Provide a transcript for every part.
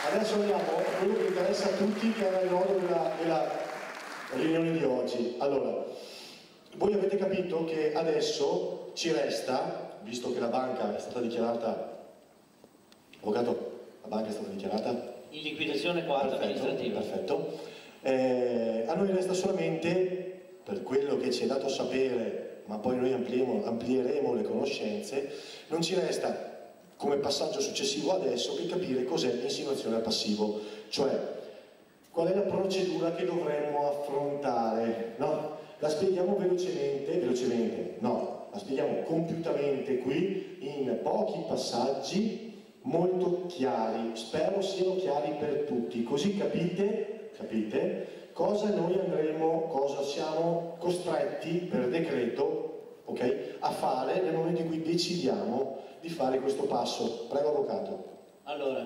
Adesso andiamo a quello che interessa a tutti, che era il nodo della riunione di oggi. Allora, voi avete capito che adesso ci resta, visto che la banca è stata dichiarata, avvocato, la banca è stata dichiarata in liquidazione coatta amministrativa. Perfetto. A noi resta solamente, per quello che ci è dato sapere, ma poi noi amplieremo le conoscenze, non ci resta come passaggio successivo adesso che capire cos'è l'insinuazione al passivo, cioè qual è la procedura che dovremmo affrontare, no? La spieghiamo velocemente, no, la spieghiamo compiutamente qui in pochi passaggi molto chiari, spero siano chiari per tutti, così capite cosa noi cosa siamo costretti per decreto, ok, a fare nel momento in cui decidiamo di fare questo passo. Prego, avvocato. Allora,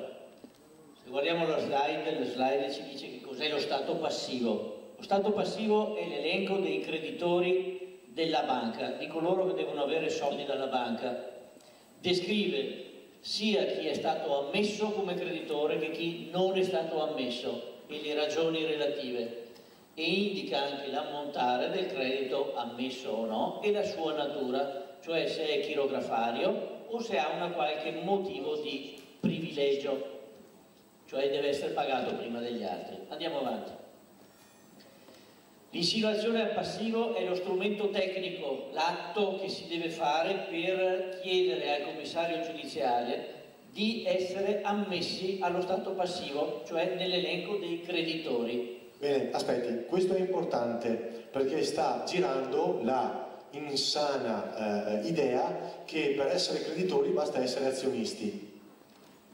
se guardiamo la slide ci dice che cos'è lo stato passivo. Lo stato passivo è l'elenco dei creditori della banca, di coloro che devono avere soldi dalla banca. Descrive sia chi è stato ammesso come creditore che chi non è stato ammesso e le ragioni relative, e indica anche l'ammontare del credito ammesso o no e la sua natura, cioè se è chirografario o se ha una qualche motivo di privilegio, cioè deve essere pagato prima degli altri. Andiamo avanti. L'insinuazione al passivo è lo strumento tecnico, l'atto che si deve fare per chiedere al commissario giudiziale di essere ammessi allo stato passivo, cioè nell'elenco dei creditori. Bene, aspetti, questo è importante perché sta girando la insana idea che per essere creditori basta essere azionisti.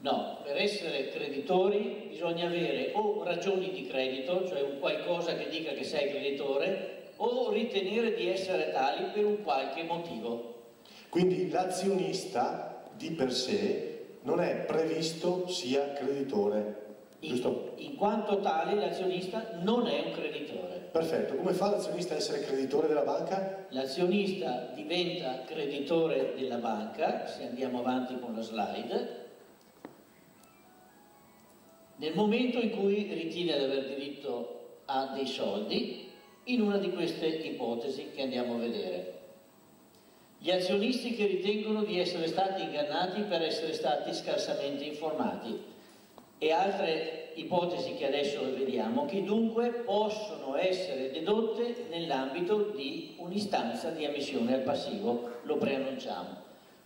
No, per essere creditori bisogna avere o ragioni di credito, cioè un qualcosa che dica che sei creditore, o ritenere di essere tali per un qualche motivo. Quindi l'azionista di per sé non è previsto sia creditore, giusto? In quanto tale l'azionista non è un creditore. Perfetto, come fa l'azionista a essere creditore della banca? L'azionista diventa creditore della banca, se andiamo avanti con la slide, nel momento in cui ritiene di aver diritto a dei soldi, in una di queste ipotesi che andiamo a vedere. Gli azionisti che ritengono di essere stati ingannati per essere stati scarsamente informati, e altre ipotesi che adesso vediamo, che dunque possono essere dedotte nell'ambito di un'istanza di ammissione al passivo, lo preannunciamo.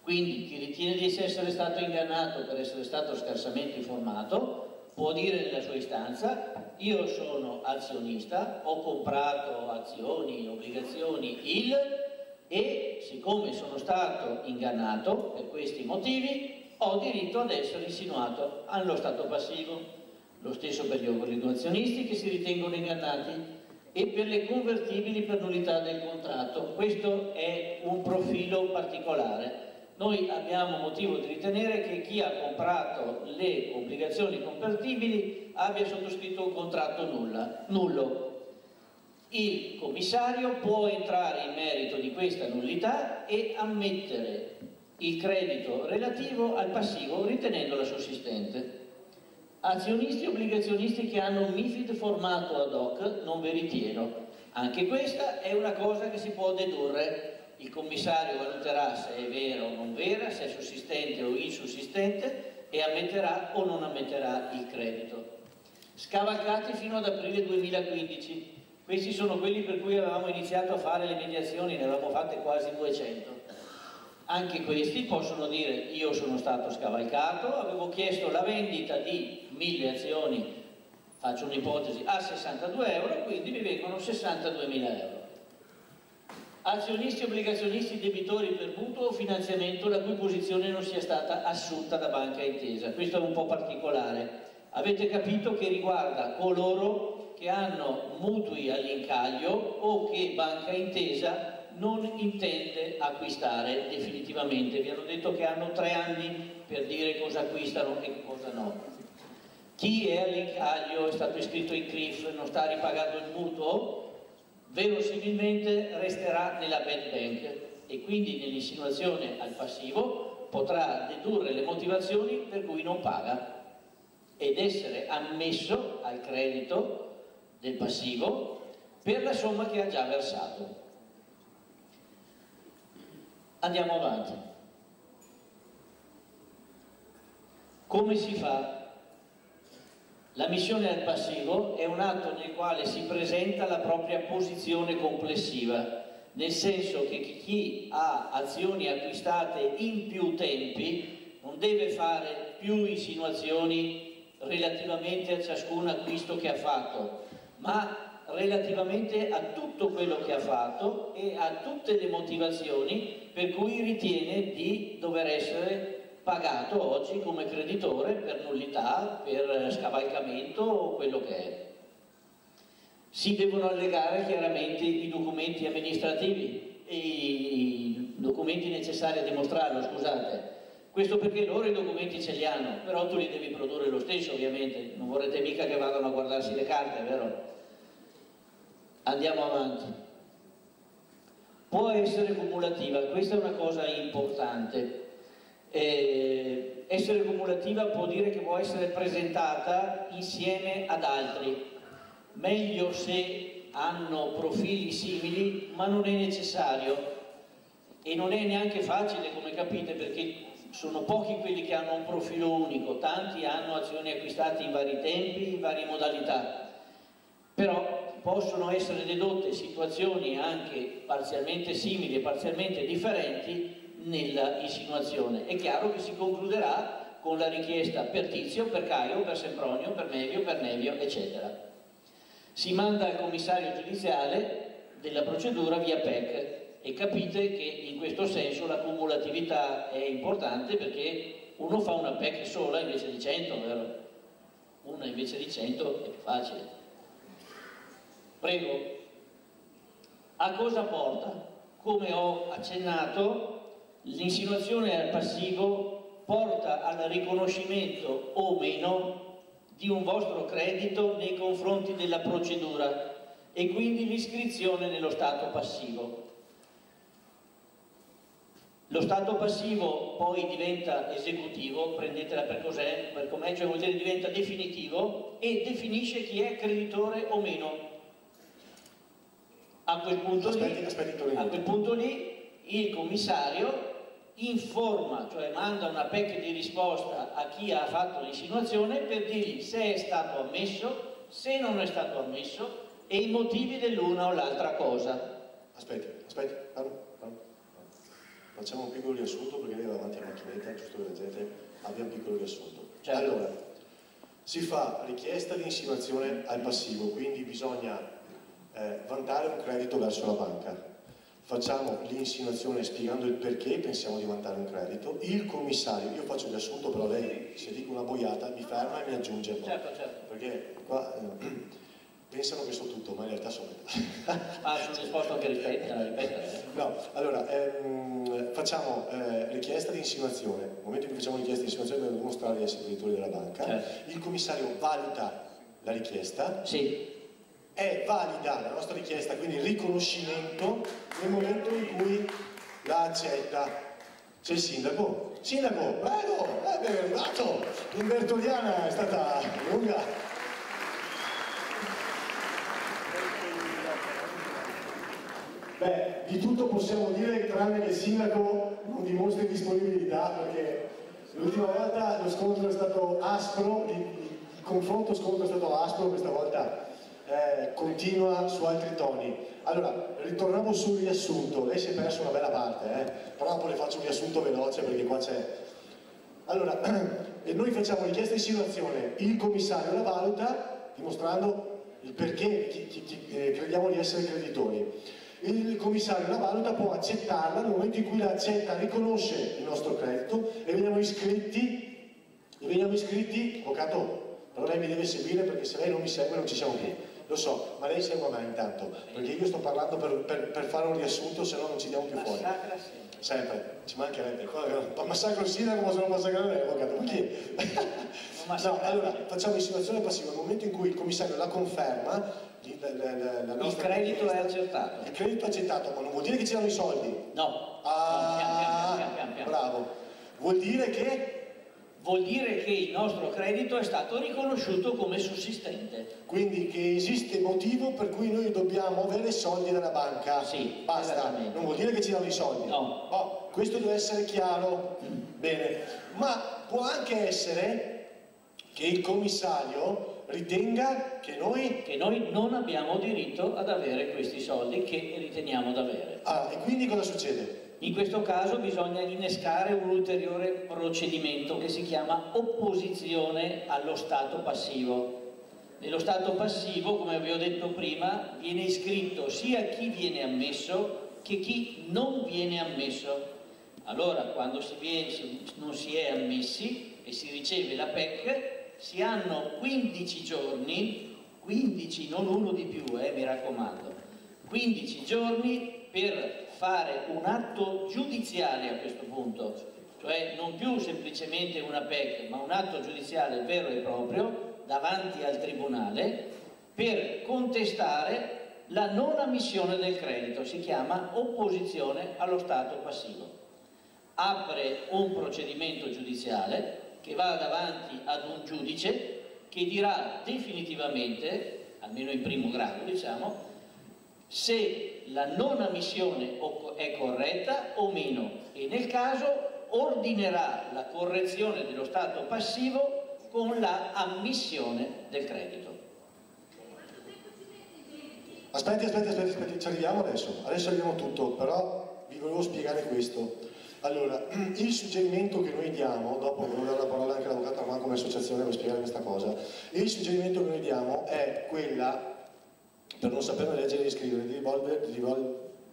Quindi chi ritiene di essere stato ingannato per essere stato scarsamente informato può dire nella sua istanza: io sono azionista, ho comprato azioni, obbligazioni, e siccome sono stato ingannato per questi motivi ho diritto ad essere insinuato allo stato passivo. Lo stesso per gli obbligazionisti che si ritengono ingannati e per le convertibili per nullità del contratto. Questo è un profilo particolare. Noi abbiamo motivo di ritenere che chi ha comprato le obbligazioni convertibili abbia sottoscritto un contratto nullo. Il commissario può entrare in merito di questa nullità e ammettere il credito relativo al passivo ritenendola sussistente. Azionisti e obbligazionisti che hanno un MiFID formato ad hoc non ve ritieno. Anche questa è una cosa che si può dedurre. Il commissario valuterà se è vera o non vera, se è sussistente o insussistente e ammetterà o non ammetterà il credito. Scavalcati fino ad aprile 2015. Questi sono quelli per cui avevamo iniziato a fare le mediazioni, ne avevamo fatte quasi 200. Anche questi possono dire: io sono stato scavalcato, avevo chiesto la vendita di 1000 azioni, faccio un'ipotesi, a 62 euro, quindi mi vengono 62.000 euro. Azionisti, obbligazionisti, debitori per mutuo o finanziamento la cui posizione non sia stata assunta da Banca Intesa. Questo è un po' particolare. Avete capito che riguarda coloro che hanno mutui all'incaglio o che Banca Intesa non intende acquistare definitivamente. Vi hanno detto che hanno 3 anni per dire cosa acquistano e cosa no. Chi è all'incaglio, è stato iscritto in CRIF, non sta ripagando il mutuo, verosimilmente resterà nella bad bank e quindi nell'insinuazione al passivo potrà dedurre le motivazioni per cui non paga. ed essere ammesso al credito del passivo per la somma che ha già versato. Andiamo avanti. Come si fa? L'ammissione al passivo è un atto nel quale si presenta la propria posizione complessiva, nel senso che chi ha azioni acquistate in più tempi non deve fare più insinuazioni relativamente a ciascun acquisto che ha fatto, ma relativamente a tutto quello che ha fatto e a tutte le motivazioni per cui ritiene di dover essere pagato oggi come creditore per nullità, per scavalcamento o quello che è. Si devono allegare chiaramente i documenti amministrativi e i documenti necessari a dimostrarlo, scusate. Questo perché loro i documenti ce li hanno, però tu li devi produrre lo stesso ovviamente, non vorrete mica che vadano a guardarsi le carte, vero? Andiamo avanti. Può essere cumulativa, questa è una cosa importante. Essere cumulativa può dire che può essere presentata insieme ad altri, meglio se hanno profili simili, ma non è necessario e non è neanche facile, come capite, perché sono pochi quelli che hanno un profilo unico, tanti hanno azioni acquistate in vari tempi, in varie modalità, però possono essere dedotte situazioni anche parzialmente simili e parzialmente differenti nella insinuazione. È chiaro che si concluderà con la richiesta per Tizio, per Caio, per Sempronio, per Nevio, eccetera. Si manda al commissario giudiziale della procedura via PEC e capite che in questo senso la cumulatività è importante, perché uno fa una PEC sola invece di 100, vero? Una invece di 100 è più facile. Prego. A cosa porta? Come ho accennato, l'insinuazione al passivo porta al riconoscimento o meno di un vostro credito nei confronti della procedura e quindi l'iscrizione nello stato passivo. Lo stato passivo poi diventa esecutivo, prendetela per cos'è, per com'è, cioè vuol dire diventa definitivo e definisce chi è creditore o meno. A quel punto lì il commissario informa, cioè manda una PEC di risposta a chi ha fatto l'insinuazione per dirgli se è stato ammesso, se non è stato ammesso e i motivi dell'una o l'altra cosa. Aspetti, parlo. Facciamo un piccolo riassunto perché lei va avanti a macchinetta, giusto che la gente abbia un piccolo riassunto. Certo. Allora, si fa richiesta di insinuazione al passivo, quindi bisogna vantare un credito verso la banca. Facciamo l'insinuazione spiegando il perché pensiamo di vantare un credito. Il commissario, io faccio il riassunto, però lei se dico una boiata mi ferma e mi aggiunge un po'. Certo. Perché qua pensano che so tutto, ma in realtà so metà. Sono disposto anche a ripetere. No, allora, facciamo richiesta di insinuazione. Nel momento in cui facciamo richiesta di insinuazione dobbiamo dimostrare di essere creditori della banca. Certo. Il commissario valuta la richiesta. Sì. È valida la nostra richiesta, quindi il riconoscimento nel momento in cui la accetta. C'è il sindaco? Sindaco, prego, ben arrivato! L'Invertoriana è stata lunga. Beh, di tutto possiamo dire tranne che il sindaco non dimostri disponibilità, perché l'ultima volta lo scontro è stato aspro, il confronto scontro è stato aspro, questa volta continua su altri toni. Allora, ritornavo sul riassunto, lei si è perso una bella parte, però poi le faccio un riassunto veloce perché qua c'è. Allora, noi facciamo richiesta di insinuazione, il commissario la valuta dimostrando il perché crediamo di essere creditori. Il commissario la valuta, può accettarla, nel momento in cui la accetta riconosce il nostro credito e veniamo iscritti, avvocato, però lei mi deve seguire perché se lei non mi segue non ci siamo più. Lo so, ma lei segua me intanto, perché io sto parlando per fare un riassunto, se no non ci diamo più fuori. Massacra sempre, ci mancherebbe. Massacro il sindaco, ma se non massacrare lei, avvocato, ma chi? No, allora, facciamo insinuazione passiva. Nel momento in cui il commissario la conferma, il credito è accettato. Il credito è accettato, ma non vuol dire che ci danno i soldi. No. Bravo. Vuol dire che vuol dire che il nostro credito è stato riconosciuto come sussistente. Quindi che esiste motivo per cui noi dobbiamo avere soldi dalla banca. Sì, basta, non vuol dire che ci danno i soldi. No. Oh, questo deve essere chiaro. Bene, ma può anche essere che il commissario ritenga che noi non abbiamo diritto ad avere questi soldi che riteniamo d'avere. Ah, e quindi cosa succede? In questo caso bisogna innescare un ulteriore procedimento che si chiama opposizione allo stato passivo. Nello stato passivo, come vi ho detto prima, viene iscritto sia chi viene ammesso che chi non viene ammesso. Allora, quando non si è ammessi e si riceve la PEC, si hanno 15 giorni, 15, non uno di più, mi raccomando, 15 giorni per fare un atto giudiziale a questo punto, cioè non più semplicemente una PEC, ma un atto giudiziale vero e proprio davanti al tribunale per contestare la non ammissione del credito. Si chiama opposizione allo stato passivo. Apre un procedimento giudiziale che va davanti ad un giudice che dirà definitivamente, almeno in primo grado diciamo, se la non ammissione è corretta o meno, e nel caso ordinerà la correzione dello stato passivo con la ammissione del credito. Aspetti, ci arriviamo adesso arriviamo tutto, però vi volevo spiegare questo. Allora, il suggerimento che noi diamo, dopo volevo dare la parola anche all'avvocato Armand come associazione per spiegare questa cosa, il suggerimento che noi diamo è quella, per non saperne leggere e scrivere, di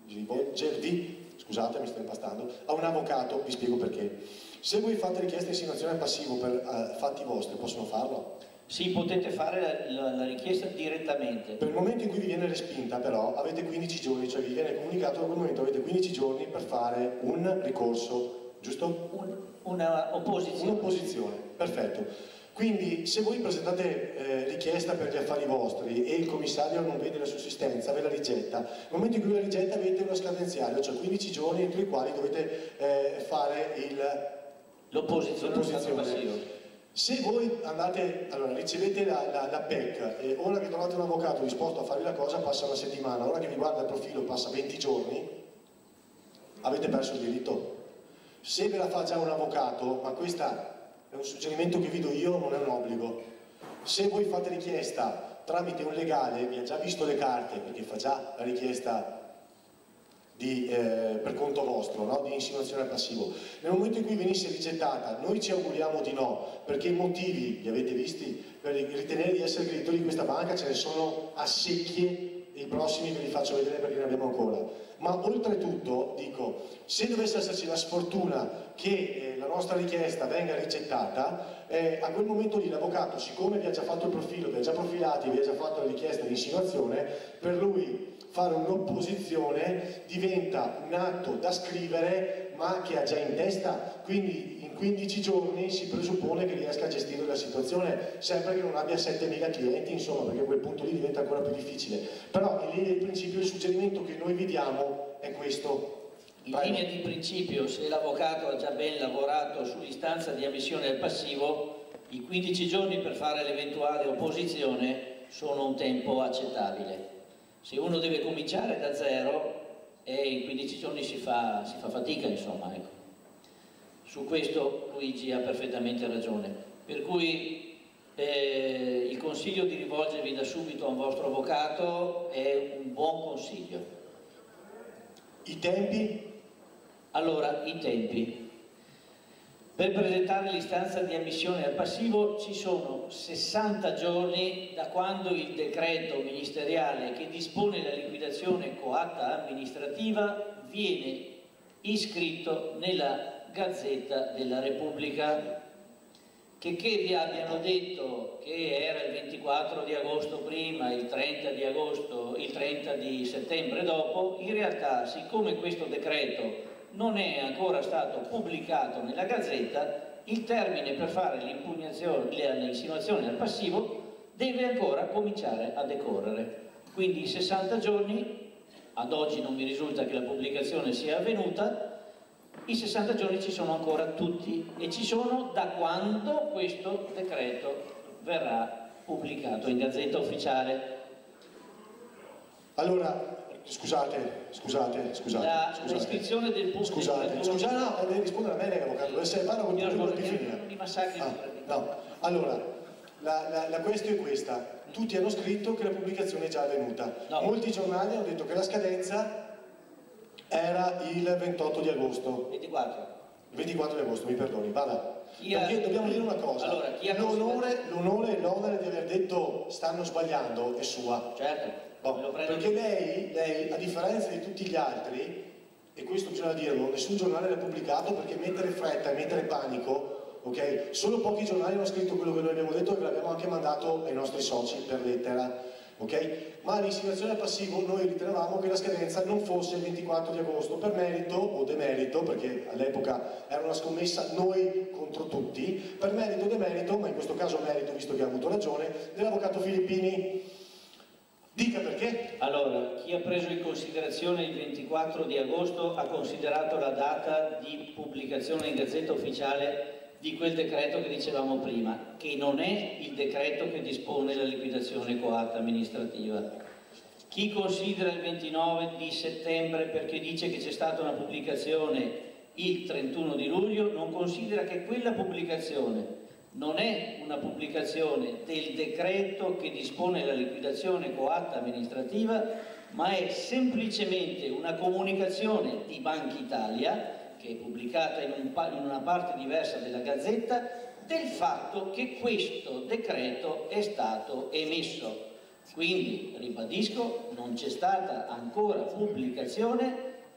rivolgervi, scusate mi sto impastando, a un avvocato. Vi spiego perché. Se voi fate richiesta di insinuazione al passivo per fatti vostri, possono farlo? Sì, potete fare la richiesta direttamente. Per il momento in cui vi viene respinta però avete 15 giorni, cioè vi viene comunicato da quel momento avete 15 giorni per fare un ricorso, giusto? Una opposizione. Un'opposizione, perfetto. Quindi se voi presentate richiesta per gli affari vostri e il commissario non vede la sussistenza, ve la rigetta, nel momento in cui la rigetta avete uno scadenziario, cioè 15 giorni entro i quali dovete fare l'opposizione. Se voi andate, allora ricevete la PEC e ora che trovate un avvocato disposto a fare la cosa passa una settimana, ora che vi guarda il profilo passa 20 giorni, avete perso il diritto. Se ve la fa già un avvocato, ma questo è un suggerimento che vi do io, non è un obbligo. Se voi fate richiesta tramite un legale, vi ha già visto le carte perché fa già la richiesta per conto vostro, no? Di insinuazione al passivo. Nel momento in cui venisse rigettata, noi ci auguriamo di no, perché i motivi, li avete visti, per ritenere di essere creditori di questa banca ce ne sono a secchie, i prossimi ve li faccio vedere perché ne abbiamo ancora. Ma oltretutto, dico, se dovesse esserci la sfortuna che la nostra richiesta venga rigettata, a quel momento lì l'avvocato, siccome vi ha già fatto il profilo, vi ha già profilati, vi ha già fatto la richiesta di insinuazione, per lui fare un'opposizione diventa un atto da scrivere ma che ha già in testa, quindi in 15 giorni si presuppone che riesca a gestire la situazione, sempre che non abbia 7.000 clienti, insomma, perché a quel punto lì diventa ancora più difficile. Però in linea di principio il suggerimento che noi vi diamo è questo. In linea di principio, se l'avvocato ha già ben lavorato sull'istanza di ammissione al passivo, i 15 giorni per fare l'eventuale opposizione sono un tempo accettabile. Se uno deve cominciare da zero, in 15 giorni si fa fatica, insomma, ecco. Su questo Luigi ha perfettamente ragione. Per cui il consiglio di rivolgervi da subito a un vostro avvocato è un buon consiglio. I tempi? Allora, i tempi. Per presentare l'istanza di ammissione al passivo ci sono 60 giorni da quando il decreto ministeriale che dispone la liquidazione coatta amministrativa viene iscritto nella Gazzetta della Repubblica. Che vi abbiano detto che era il 24 di agosto prima, il 30 di agosto, il 30 di settembre dopo, in realtà siccome questo decreto non è ancora stato pubblicato nella Gazzetta, il termine per fare l'insinuazione al passivo deve ancora cominciare a decorrere. Quindi 60 giorni, ad oggi non mi risulta che la pubblicazione sia avvenuta, I 60 giorni ci sono ancora tutti e ci sono da quando questo decreto verrà pubblicato in Gazzetta Ufficiale. Allora, scusate. L'iscrizione del pubblico... Scusate, no, deve rispondere a me lei, avvocato, deve essere parla con tutto di finire. No, allora, la questione è questa. Tutti hanno scritto che la pubblicazione è già avvenuta. No. Molti giornali hanno detto che la scadenza era il 28 di agosto. 24. 24 di agosto, mi perdoni, vada. Perché dobbiamo dire una cosa, allora, l'onore e l'onere di aver detto stanno sbagliando è sua. Certo. Perché lei, a differenza di tutti gli altri, e questo bisogna dirlo, nessun giornale l'ha pubblicato perché mettere fretta e mettere panico, ok? Solo pochi giornali hanno scritto quello che noi abbiamo detto e ve l'abbiamo anche mandato ai nostri soci per lettera, ok? Ma l'insinuazione al passivo noi ritenevamo che la scadenza non fosse il 24 di agosto per merito o demerito, perché all'epoca era una scommessa noi contro tutti, per merito o demerito, ma in questo caso merito visto che ha avuto ragione, dell'avvocato Filippini. Dica perché? Allora, chi ha preso in considerazione il 24 di agosto ha considerato la data di pubblicazione in Gazzetta Ufficiale di quel decreto che dicevamo prima, che non è il decreto che dispone la liquidazione coatta amministrativa. Chi considera il 29 di settembre perché dice che c'è stata una pubblicazione il 31 di luglio, non considera che quella pubblicazione non è una pubblicazione del decreto che dispone la liquidazione coatta amministrativa, ma è semplicemente una comunicazione di Banca Italia, che è pubblicata in una parte diversa della Gazzetta, del fatto che questo decreto è stato emesso. Quindi, ribadisco, non c'è stata ancora pubblicazione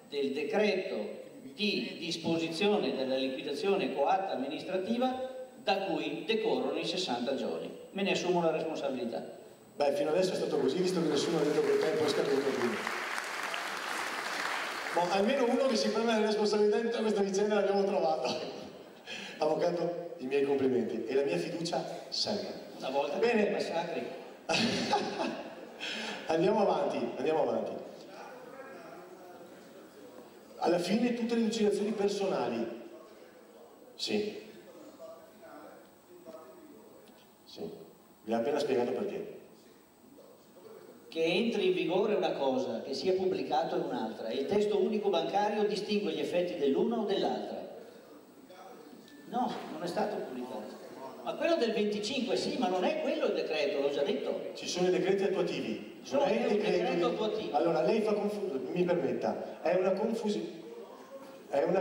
del decreto di disposizione della liquidazione coatta amministrativa da cui decorrono i 60 giorni. Me ne assumo la responsabilità. Beh, fino adesso è stato così, visto che nessuno ha detto che il tempo è scaduto. Ma almeno uno che si prende la responsabilità di tutta questa vicenda l'abbiamo trovato. Avvocato, i miei complimenti e la mia fiducia sempre. Una volta bene, massacri. Andiamo avanti. Alla fine tutte le lucidazioni personali. Sì, vi ho appena spiegato perché. Che entri in vigore una cosa, che sia pubblicato è un'altra, e il testo unico bancario distingue gli effetti dell'una o dell'altra. No, non è stato pubblicato. Ma quello del 25 sì, ma non è quello il decreto, l'ho già detto. Ci sono i decreti attuativi. Non è il decreto attuativo. Allora, lei fa confusione, mi permetta, è una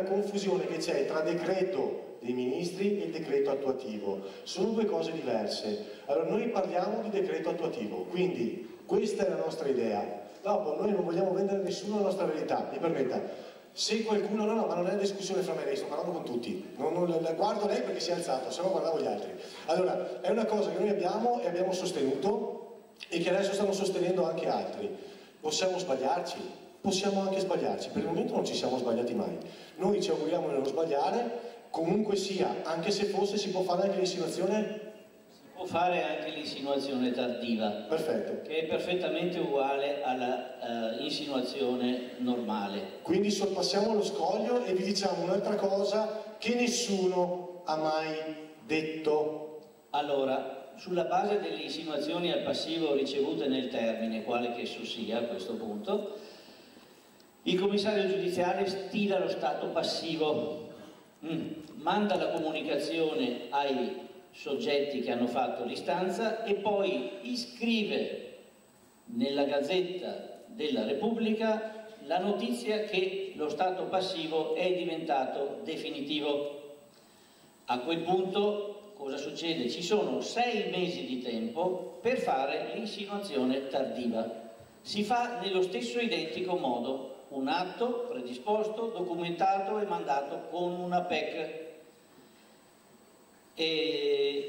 confusione che c'è tra decreto dei ministri e il decreto attuativo. Sono due cose diverse. Allora, noi parliamo di decreto attuativo, quindi questa è la nostra idea. Dopo, noi non vogliamo vendere a nessuno la nostra verità, mi permetta. Se qualcuno, no, ma non è una discussione fra me e lei, sto parlando con tutti. Non guardo lei perché si è alzato, se no guardavo gli altri. Allora, è una cosa che noi abbiamo e abbiamo sostenuto e che adesso stanno sostenendo anche altri. Possiamo sbagliarci? Possiamo anche sbagliarci. Per il momento non ci siamo sbagliati mai. Noi ci auguriamo di non sbagliare. Comunque sia, anche se fosse, si può fare anche l'insinuazione? Si può fare anche l'insinuazione tardiva. Perfetto. Che è perfettamente uguale alla insinuazione normale. Quindi sorpassiamo lo scoglio e vi diciamo un'altra cosa che nessuno ha mai detto. Allora, sulla base delle insinuazioni al passivo ricevute nel termine, quale che esso sia a questo punto, il commissario giudiziario stila lo stato passivo, manda la comunicazione ai soggetti che hanno fatto l'istanza e poi iscrive nella Gazzetta della Repubblica la notizia che lo stato passivo è diventato definitivo. A quel punto cosa succede? Ci sono 6 mesi di tempo per fare l'insinuazione tardiva. Si fa nello stesso identico modo. Un atto predisposto, documentato e mandato con una PEC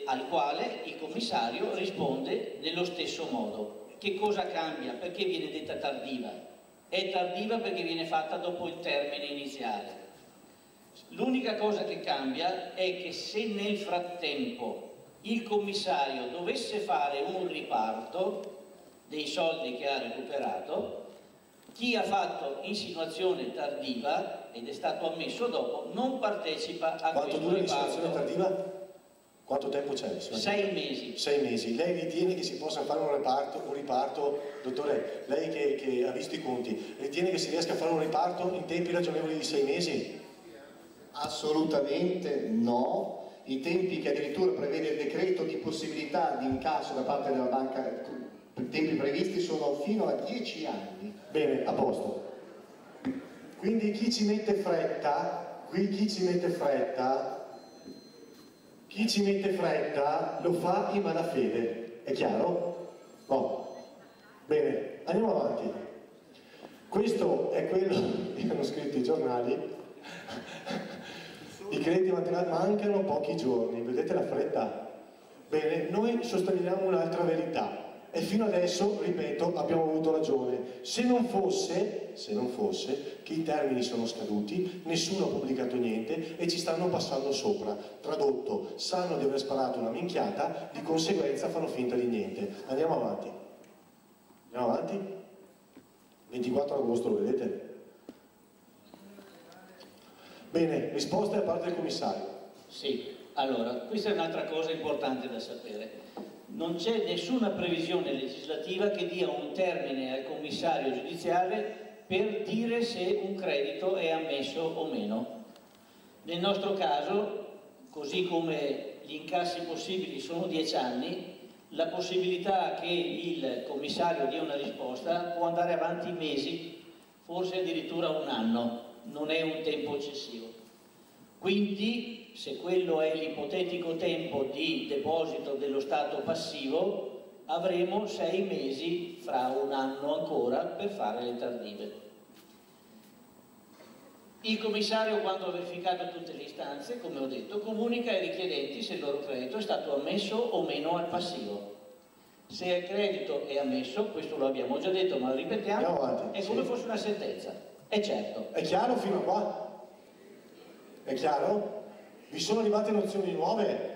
al quale il commissario risponde nello stesso modo. Che cosa cambia? Perché viene detta tardiva? È tardiva perché viene fatta dopo il termine iniziale. L'unica cosa che cambia è che se nel frattempo il commissario dovesse fare un riparto dei soldi che ha recuperato, Chi ha fatto insinuazione tardiva ed è stato ammesso dopo non partecipa a Quanto questo dura l'insinuazione riparto. tardiva? Quanto tempo c'è? 6 mesi. 6 mesi. Lei ritiene che si possa fare un riparto, dottore, lei che ha visto i conti, ritiene che si riesca a fare un riparto in tempi ragionevoli di 6 mesi? Assolutamente no. I tempi che addirittura prevede il decreto di possibilità di incasso da parte della banca, i tempi previsti sono fino a 10 anni. Bene, a posto. Quindi chi ci mette fretta, chi ci mette fretta lo fa in malafede, è chiaro? No. Bene, andiamo avanti. Questo è quello che hanno scritto i giornali. I crediti materiali mancano pochi giorni, vedete la fretta? Bene, noi sosteniamo un'altra verità e fino adesso, ripeto, abbiamo avuto ragione. Se non fosse che i termini sono scaduti, nessuno ha pubblicato niente e ci stanno passando sopra. Tradotto, sanno di aver sparato una minchiata, di conseguenza fanno finta di niente. Andiamo avanti. Andiamo avanti? 24 agosto, lo vedete? Bene, risposte da parte del commissario. Sì, allora, questa è un'altra cosa importante da sapere. Non c'è nessuna previsione legislativa che dia un termine al commissario giudiziale per dire se un credito è ammesso o meno. Nel nostro caso, così come gli incassi possibili sono 10 anni, la possibilità che il commissario dia una risposta può andare avanti mesi, forse addirittura un anno. Non è un tempo eccessivo. Quindi, se quello è l'ipotetico tempo di deposito dello stato passivo, avremo 6 mesi fra un anno ancora per fare le tardive. Il commissario, quando ha verificato tutte le istanze, come ho detto, comunica ai richiedenti se il loro credito è stato ammesso o meno al passivo. Se il credito è ammesso, questo lo abbiamo già detto ma lo ripetiamo, è come fosse una sentenza. È certo. È chiaro fino a qua? È chiaro? Vi sono arrivate nozioni nuove?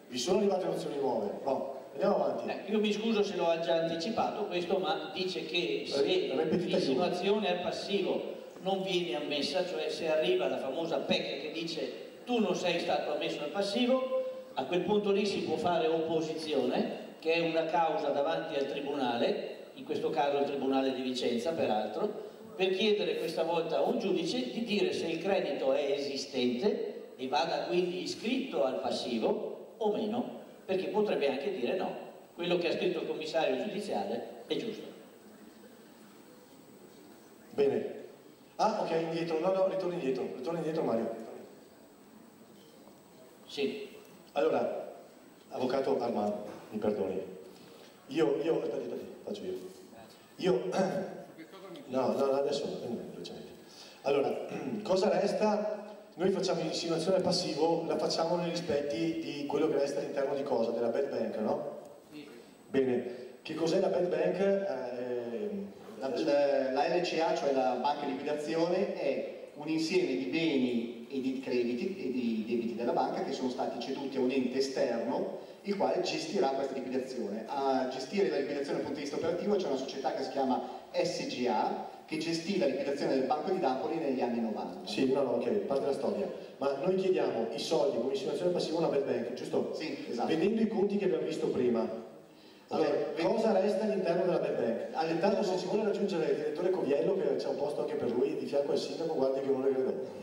Vi sono arrivate nozioni nuove? No, andiamo avanti. Io mi scuso se l'ho già anticipato questo, ma dice che se l'insinuazione al passivo non viene ammessa, cioè se arriva la famosa PEC che dice tu non sei stato ammesso al passivo, a quel punto lì si può fare opposizione, che è una causa davanti al tribunale, in questo caso il Tribunale di Vicenza peraltro, per chiedere questa volta a un giudice di dire se il credito è esistente e vada quindi iscritto al passivo o meno, perché potrebbe anche dire no, quello che ha scritto il commissario giudiziale è giusto. Bene. Ok, indietro, no, ritorni indietro Mario. Sì. Allora, avvocato Armando, mi perdoni. Aspetta, faccio io. No, adesso velocemente. Allora, cosa resta? Noi facciamo insinuazione al passivo, la facciamo nei rispetti di quello che resta all'interno di cosa? Della bad bank, no? Sì. Bene, che cos'è la bad bank? La LCA, cioè la banca di liquidazione, è un insieme di beni e di crediti e di debiti della banca che sono stati ceduti a un ente esterno il quale gestirà questa liquidazione. A gestire la liquidazione dal punto di vista operativo c'è una società che si chiama SGA che gestì la liquidazione del Banco di Napoli negli anni 90. Sì, no, ok, parte la storia. Ma noi chiediamo i soldi come insinuazione passiva a una bad bank, giusto? Sì, esatto. Vedendo i conti che abbiamo visto prima. Allora, cosa resta all'interno della bad bank? Intanto se ci vuole raggiungere il direttore Coviello, che c'è un posto anche per lui, di fianco al sindaco, guardi che non le credo.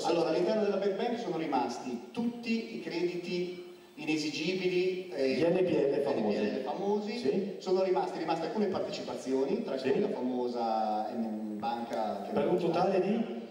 Allora, all'interno della bad bank sono rimasti tutti i crediti inesigibili, gli NPL famosi, sì. Sono rimaste alcune partecipazioni, tra cui la famosa banca. Per un totale di?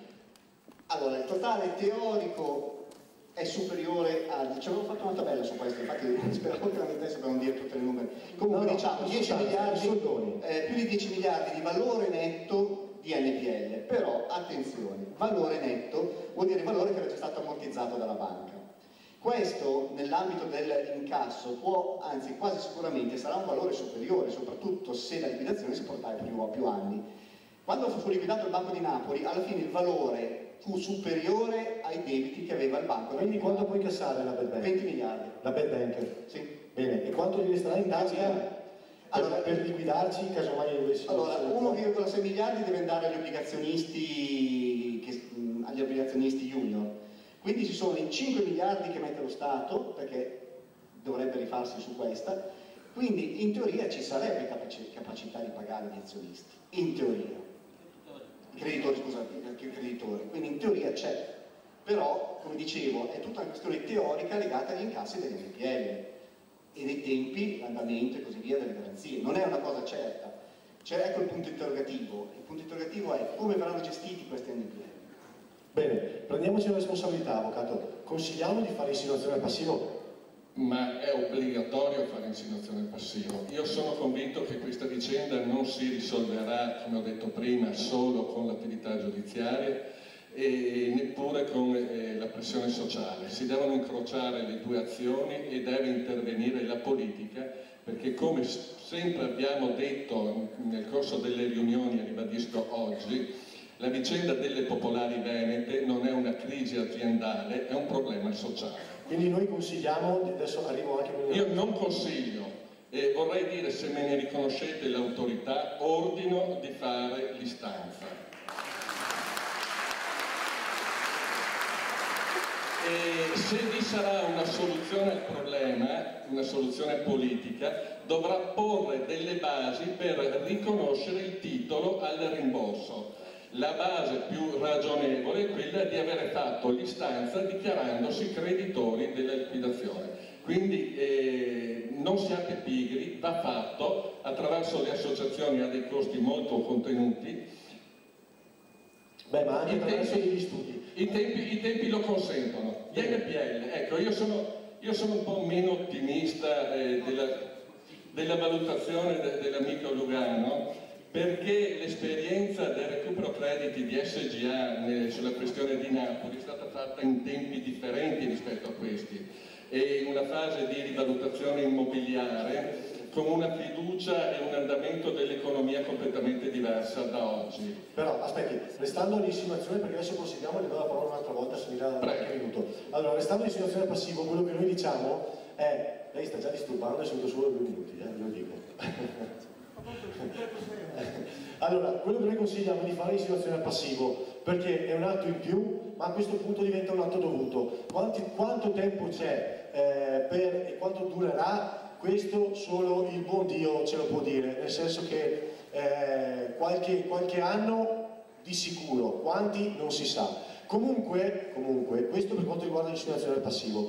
Allora, il totale teorico è superiore a... Ci avevo fatto una tabella su questo, infatti speravo che la mettesse per non dire tutte le numeri. Comunque diciamo 10 miliardi, più di 10 miliardi di valore netto di NPL, però attenzione, valore netto vuol dire valore che era già stato ammortizzato dalla banca. Questo nell'ambito dell'incasso può, anzi quasi sicuramente sarà un valore superiore, soprattutto se la liquidazione si portava più anni. Quando fu liquidato il Banco di Napoli, alla fine il valore fu superiore ai debiti che aveva il banco. Quindi quanto puoi incassare la bad bank? 20 miliardi. La bad bank? Sì. Bene, e quanto gli resterà in tasca? Allora, per liquidarci casomai dovessimo... Allora, 1,6 miliardi deve andare agli obbligazionisti junior, quindi ci sono i 5 miliardi che mette lo Stato, perché dovrebbe rifarsi su questa, quindi in teoria ci sarebbe capacità di pagare gli azionisti, in teoria. I creditori, scusate, anche i creditori, quindi in teoria c'è, però, come dicevo, è tutta una questione teorica legata agli incassi degli NPL e dei tempi, l'andamento e così via delle garanzie. Non è una cosa certa. Cioè, ecco il punto interrogativo. Il punto interrogativo è come verranno gestiti questi NPL. Bene, prendiamoci la responsabilità, avvocato. Consigliamo di fare insinuazione al passivo? Ma è obbligatorio fare insinuazione al passivo. Io sono convinto che questa vicenda non si risolverà, come ho detto prima, solo con l'attività giudiziaria e neppure con la pressione sociale. Si devono incrociare le due azioni e deve intervenire la politica, perché come sempre abbiamo detto nel corso delle riunioni, e ribadisco oggi, la vicenda delle popolari venete non è una crisi aziendale, è un problema sociale. Quindi noi consigliamo, adesso arrivo anche... Io non consiglio, e vorrei dire, se me ne riconoscete l'autorità, ordino di fare l'istanza. E se vi sarà una soluzione al problema, una soluzione politica, dovrà porre delle basi per riconoscere il titolo al rimborso. La base più ragionevole è quella di avere fatto l'istanza dichiarandosi creditori della liquidazione. Quindi non siate pigri, va fatto attraverso le associazioni a dei costi molto contenuti. Beh, ma anche attraverso degli studi. I tempi lo consentono. Gli NPL, ecco, io sono un po' meno ottimista della valutazione dell'amico Lugano, perché l'esperienza del recupero crediti di SGA sulla questione di Napoli è stata fatta in tempi differenti rispetto a questi e in una fase di rivalutazione immobiliare con una fiducia e un andamento dell'economia completamente diversa da oggi. Però aspetti, restando all'insinuazione, perché adesso proseguiamo e le do la parola un'altra volta, se mi dà qualche minuto. Allora, restando all'insinuazione passivo, quello che noi diciamo è, lei sta già disturbando, è seduto solo 2 minuti, glielo dico. Allora, quello che noi consigliamo è di fare insinuazione al passivo, perché è un atto in più, ma a questo punto diventa un atto dovuto. Quanto tempo c'è e quanto durerà? Questo solo il buon Dio ce lo può dire, nel senso che qualche anno di sicuro, quanti non si sa. Comunque, questo per quanto riguarda l'insinuazione al passivo.